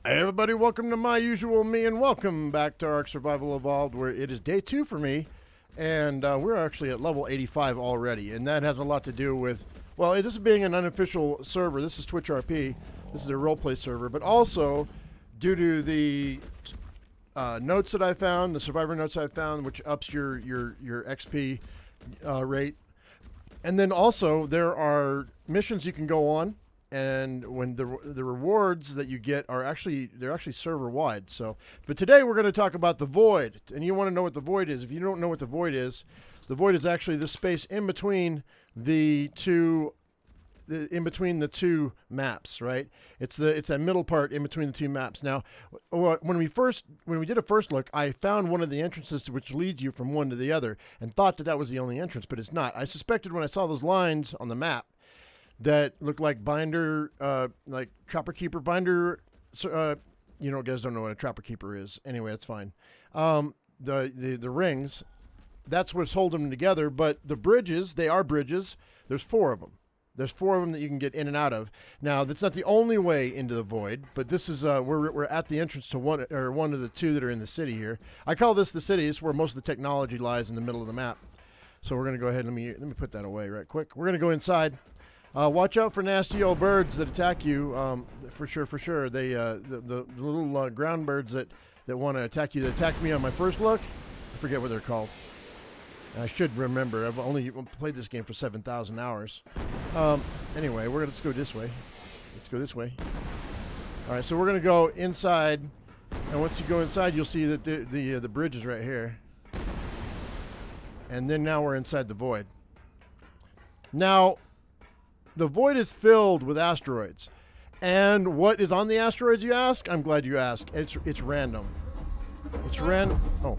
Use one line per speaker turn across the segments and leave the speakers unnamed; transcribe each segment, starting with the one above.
Hey everybody, welcome to my usual me and welcome back to ARK Survival Evolved, where it is day 2 for me, and we're actually at level 85 already, and that has a lot to do with, well, this is being an unofficial server. This is Twitch RP, this is a roleplay server, but also due to the notes that I found, the survivor notes I found, which ups your XP rate, and then also there are missions you can go on. And when the rewards that you get are they're actually server wide. So, but today we're going to talk about the void, and you want to know what the void is. If you don't know what the void is actually the space in between the two, maps, right? It's that middle part in between the two maps. Now, when we did a first look, I found one of the entrances to which leads you from one to the other, and thought that was the only entrance, but it's not. I suspected when I saw those lines on the map that look like binder, like trapper keeper binder. You guys don't know what a trapper keeper is. Anyway, that's fine. The rings, that's what's holding them together. But the bridges, they are bridges. There's 4 of them. There's 4 of them that you can get in and out of. Now, that's not the only way into the void, but this is we're at the entrance to one of the 2 that are in the city here. I call this the city. It's where most of the technology lies, in the middle of the map. So we're gonna go ahead and let me put that away right quick. We're gonna go inside. Watch out for nasty old birds that attack you. For sure. They the little ground birds that want to attack you. That attacked me on my first look. I forget what they're called. I should remember. I've only played this game for 7,000 hours. Anyway, let's go this way. Let's go this way. All right, so we're gonna go inside, and once you go inside, you'll see that the bridge is right here. And then now we're inside the void. Now, the void is filled with asteroids. And what is on the asteroids, you ask? I'm glad you asked. It's random. It's random. Oh.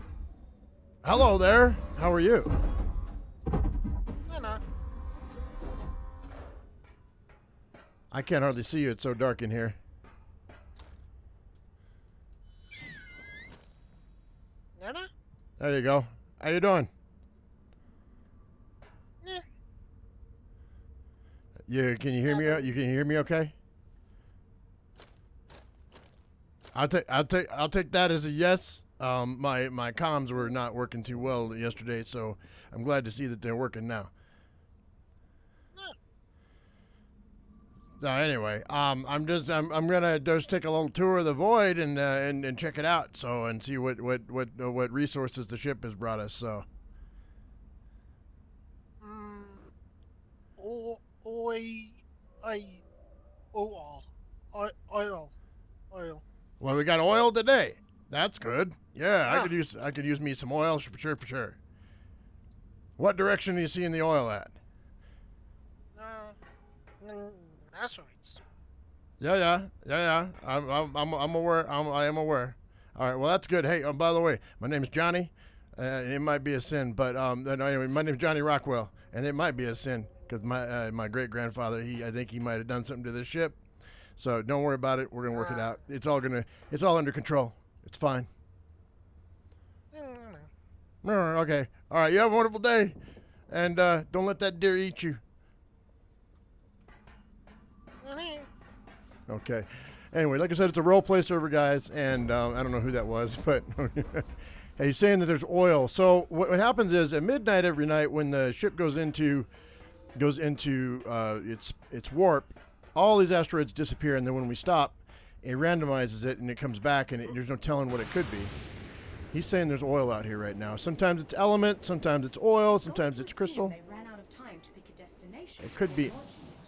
Hello there. How are you?
Hello.
I can't hardly see you. It's so dark in here.
Hello?
There you go. How you doing? Can you hear me? You can hear me okay? I'll take that as a yes. My comms were not working too well yesterday, so I'm glad to see that they're working now. So anyway, I'm gonna just take a little tour of the void and check it out, and see what resources the ship has brought us. So.
Oil.
Well, we got oil today. That's good. Yeah, I could use me some oil for sure. What direction are you seeing the oil at?
Asteroids.
Yeah. I'm aware. I am aware. All right. Well, that's good. Hey, by the way, my name is Johnny. It might be a sin, but anyway, my name is Johnny Rockwell, and it might be a sin because my great grandfather, I think he might have done something to this ship. So don't worry about it. We're gonna work it out. It's all under control. It's fine. Okay. All right. You have a wonderful day, and don't let that deer eat you. Okay. Anyway, like I said, it's a roleplay server, guys, and I don't know who that was, but hey, he's saying that there's oil. So what happens is at midnight every night when the ship goes into its warp, all these asteroids disappear, and then when we stop, it randomizes it and it comes back, and there's no telling what it could be. He's saying there's oil out here right now. Sometimes it's element, sometimes it's oil, sometimes it's crystal.
They ran out of time to pick a destination.
It could be.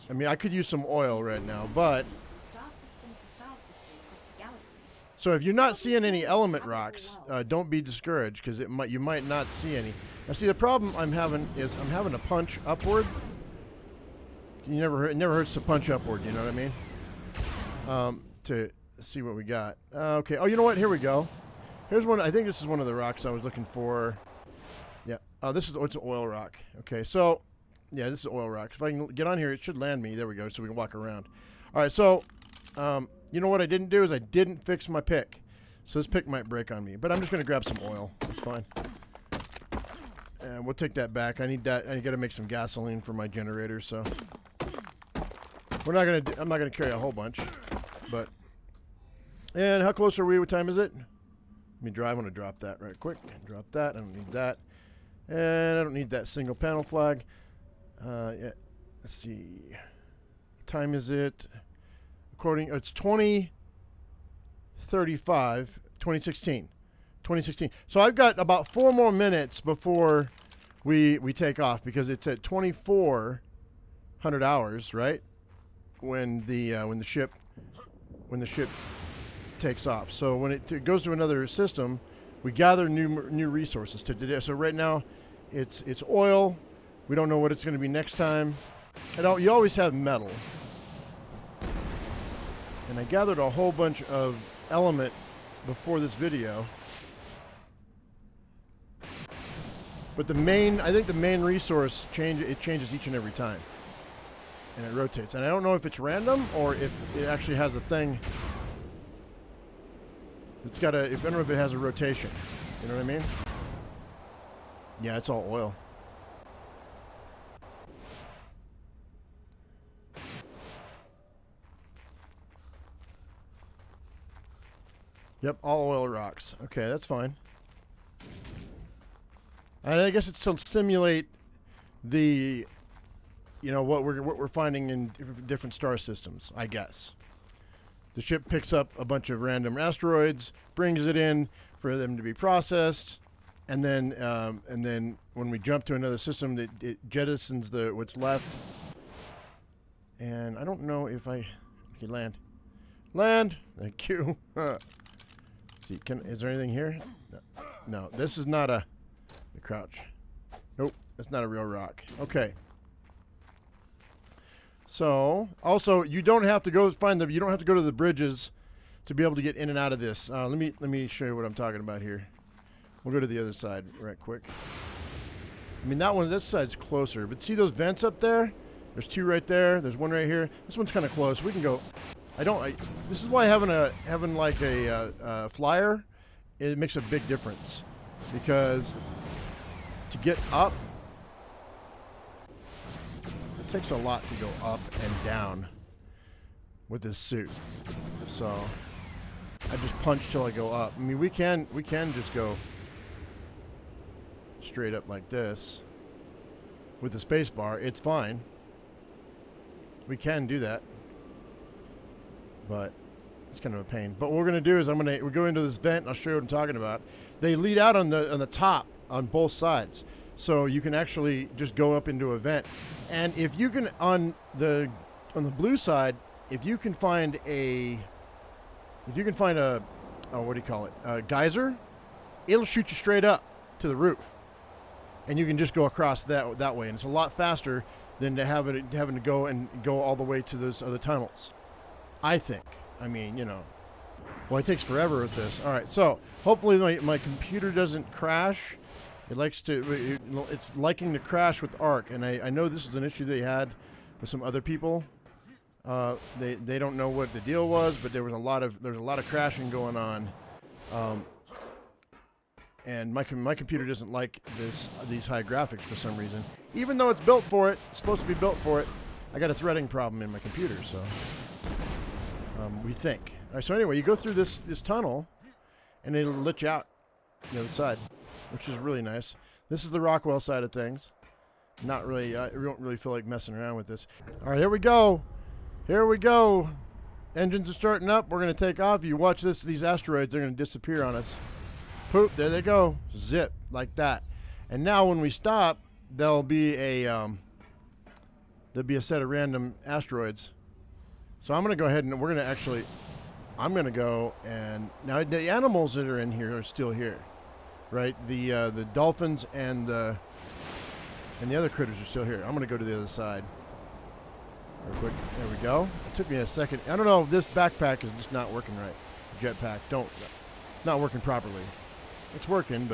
I mean, I could use some oil right now, but.
Star system to star system across the galaxy.
So if you're not seeing any element rocks, don't be discouraged because you might not see any. Now, see, the problem I'm having is I'm having to punch upward. It never hurts to punch upward. You know what I mean? To see what we got. Okay. Oh, you know what? Here we go. Here's one. I think this is one of the rocks I was looking for. Yeah. It's an oil rock. Okay. So, yeah, this is oil rock. If I can get on here, it should land me. There we go. So we can walk around. All right. So, you know what I didn't do is I didn't fix my pick. So this pick might break on me, but I'm just gonna grab some oil. It's fine. And we'll take that back. I need that. I got to make some gasoline for my generator. So. I'm not gonna carry a whole bunch, but And how close are we? What time is it? Let me drive. I want to drop that right quick. Drop that. I don't need that. And I don't need that single panel flag. Yeah. Let's see. What time is it? According, it's 2035, 2016. 2016. So I've got about 4 more minutes before we take off, because it's at 2400 hours, right? When the ship takes off. So when it goes to another system, we gather new resources to do. So right now, it's oil. We don't know what it's going to be next time. And you always have metal. And I gathered a whole bunch of element before this video. But I think the main resource changes each and every time. And it rotates. And I don't know if it's random or if it actually has a thing. It's got I don't know if it has a rotation. You know what I mean? Yeah, it's all oil. Yep, all oil rocks. Okay, that's fine. And I guess it's to simulate the, what we're finding in different star systems, I guess. The ship picks up a bunch of random asteroids, brings it in for them to be processed, and then when we jump to another system, it jettisons what's left. And I don't know if I can land. Land. Thank you. See, is there anything here? No, this is not the crouch. Nope, that's not a real rock. Okay. So, also, you don't have to go you don't have to go to the bridges to be able to get in and out of this. Let me show you what I'm talking about here. We'll go to the other side right quick. I mean, this side's closer, but see those vents up there? There's 2 right there. There's 1 right here. This one's kind of close. We can go. This is why having like a flyer, it makes a big difference, because to get up, it takes a lot to go up and down with this suit. So I just punch till I go up. I mean, we can just go straight up like this with the space bar. It's fine. We can do that. But it's kind of a pain. But what we're going to do is we go into this vent, and I'll show you what I'm talking about. They lead out on the top on both sides. So you can actually just go up into a vent. And if you can, on the blue side, if you can find a what do you call it? A geyser, it'll shoot you straight up to the roof. And you can just go across that way. And it's a lot faster than having to go all the way to those other tunnels. I think. I mean, well, it takes forever with this. All right, so hopefully my computer doesn't crash. It's liking to crash with ARK, and I know this is an issue they had with some other people. They don't know what the deal was, but there's a lot of crashing going on. And my computer doesn't like these high graphics for some reason, even though it's built for it. It's supposed to be built for it. I got a threading problem in my computer, so. We think. All right, so anyway, you go through this tunnel, and it'll let you out the other side, which is really nice. This is the Rockwell side of things. Not really, I don't really feel like messing around with this. All right, here we go. Here we go. Engines are starting up. We're going to take off. You watch this. These asteroids, they're going to disappear on us. Poop, there they go. Zip, like that. And now when we stop, there'll be a set of random asteroids. So I'm going to go ahead and I'm going to go and now the animals that are in here are still here, right? The dolphins and the other critters are still here. I'm going to go to the other side. Real quick. There we go. It took me a second. I don't know if this backpack is just not working right. Jetpack, not working properly. It's working,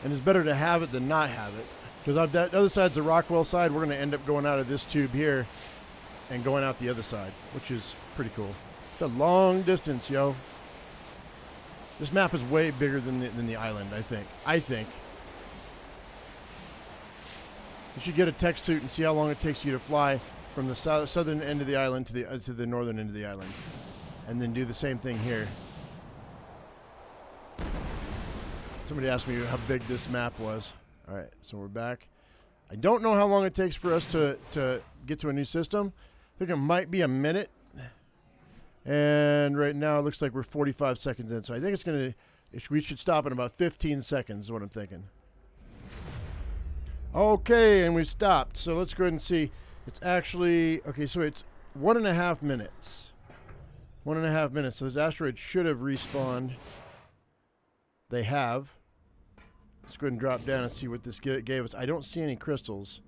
and it's better to have it than not have it. Because that other side's the Rockwell side. We're going to end up going out of this tube here and going out the other side, which is pretty cool. It's a long distance, yo. This map is way bigger than the island, I think. You should get a tech suit and see how long it takes you to fly from the southern end of the island to the northern end of the island. and then do the same thing here. Somebody asked me how big this map was. All right, so we're back. I don't know how long it takes for us to get to a new system. I think it might be a minute. And right now it looks like we're 45 seconds in. So I think it's going to, we should stop in about 15 seconds is what I'm thinking. Okay, and we've stopped. So let's go ahead and see. It's actually, okay, so it's 1.5 minutes. 1.5 minutes. So this asteroid should have respawned. They have. Let's go ahead and drop down and see what this gave us. I don't see any crystals.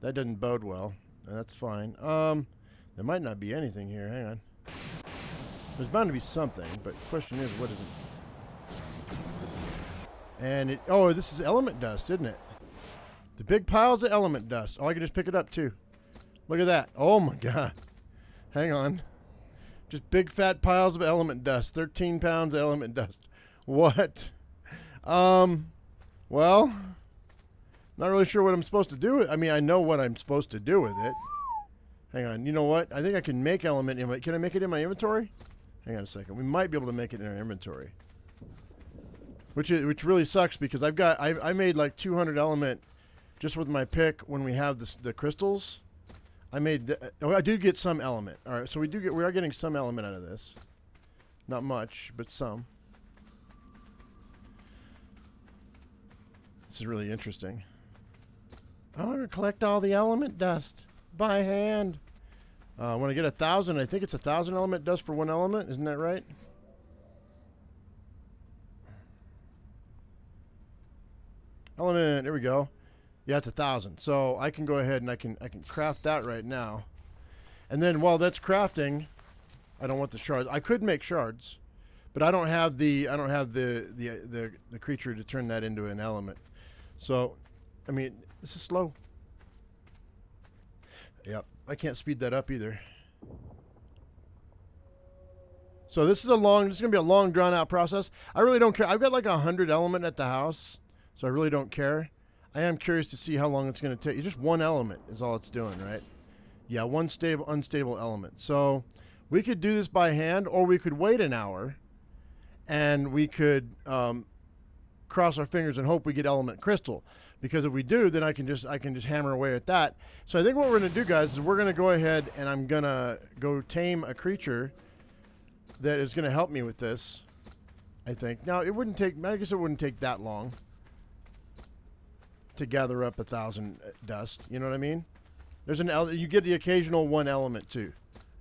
That doesn't bode well. That's fine. There might not be anything here. Hang on. There's bound to be something, but the question is, what is it? And it, oh, this is element dust, isn't it? The big piles of element dust. Oh, I can just pick it up too. Look at that. Oh my God. Hang on. Just big fat piles of element dust. 13 pounds of element dust. What? Well, not really sure what I'm supposed to do with it. I mean, I know what I'm supposed to do with it. Hang on. You know what? I think I can make element in my... Can I make it in my inventory? Hang on a second. We might be able to make it in our inventory. Which really sucks because I made like 200 element just with my pick when we have the crystals. I made... I do get some element. All right, so we are getting some element out of this. Not much, but some. This is really interesting. I want to collect all the element dust by hand. When I get 1,000, I think it's 1,000 element dust for one element. Isn't that right? Element. There we go. Yeah, it's 1,000. So I can go ahead and I can craft that right now. And then while that's crafting, I don't want the shards. I could make shards, but I don't have the creature to turn that into an element. So, I mean, this is slow. Yep, I can't speed that up either. So this is going to be a long drawn out process. I really don't care. I've got like 100 element at the house, so I really don't care. I am curious to see how long it's going to take. Just one element is all it's doing, right? Yeah, one unstable element. So we could do this by hand, or we could wait an hour, and we could cross our fingers and hope we get element crystal. Because if we do, then I can just hammer away at that. So I think what we're going to do, guys, is we're going to go ahead and I'm going to go tame a creature that is going to help me with this, I think. Now, I guess it wouldn't take that long to gather up 1,000 dust. You know what I mean? You get the occasional one element too,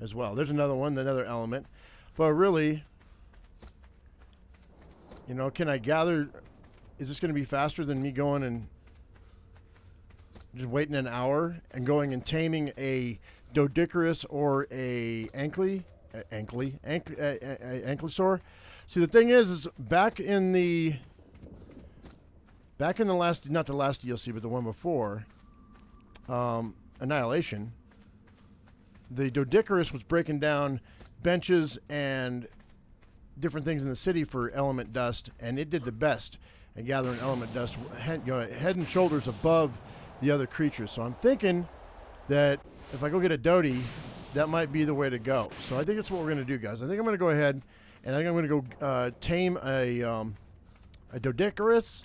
as well. There's another one, another element. But really, you know, can I gather... Is this going to be faster than me going and just waiting an hour and going and taming a Doedicurus or a Ankylosaur? See, the thing is back in the last, not the last DLC, but the one before, Annihilation, the Doedicurus was breaking down benches and different things in the city for element dust, and it did the best at gathering element dust, head and shoulders above the other creatures. So I'm thinking that if I go get a Dodie, that might be the way to go. So I think that's what we're going to do, guys. I think I'm going to go ahead and I think I'm going to go tame a Doedicurus,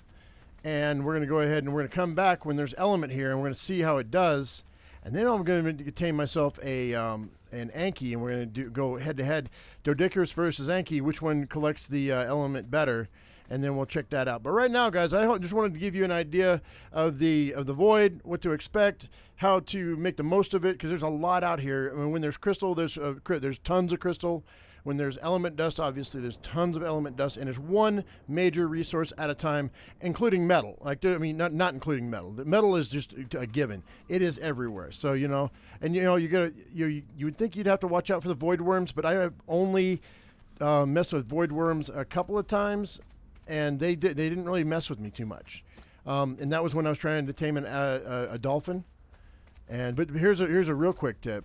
and we're going to go ahead and we're going to come back when there's element here, and we're going to see how it does. And then I'm going to tame myself an Anky, and we're going to go head-to-head Doedicurus versus Anky, which one collects the element better, and then we'll check that out. But right now, guys, I just wanted to give you an idea of the void, what to expect, how to make the most of it, because there's a lot out here. I mean, when there's crystal, there's tons of crystal. When there's element dust, obviously there's tons of element dust, and it's one major resource at a time, including metal. Like, I mean, not including metal. The metal is just a given. It is everywhere. So, you know, and you know, you would think you'd have to watch out for the void worms, but I have only messed with void worms a couple of times, and they didn't really mess with me too much. And that was when I was trying to tame a dolphin. But here's a real quick tip: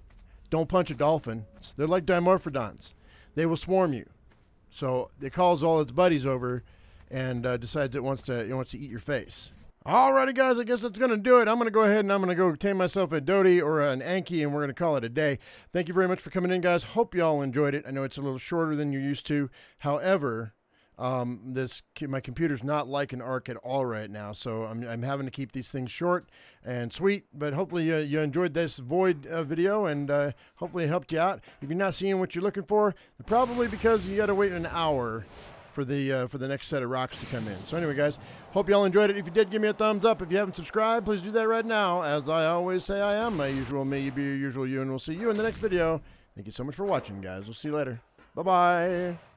don't punch a dolphin. They're like dimorphodons. They will swarm you. So it calls all its buddies over and decides it wants to eat your face. Alrighty, guys, I guess that's going to do it. I'm going to go ahead and I'm going to go tame myself a Dodie or an Anki, and we're going to call it a day. Thank you very much for coming in, guys. Hope you all enjoyed it. I know it's a little shorter than you're used to. However, my computer's not like an ARK at all right now, so I'm having to keep these things short and sweet. But hopefully you enjoyed this Void video, and hopefully it helped you out. If you're not seeing what you're looking for, probably because you got to wait an hour for the next set of rocks to come in. So anyway, guys, hope you all enjoyed it. If you did, give me a thumbs up. If you haven't subscribed, please do that right now. As I always say, I am my usual me, you be your usual you, and we'll see you in the next video. Thank you so much for watching, guys. We'll see you later. Bye-bye.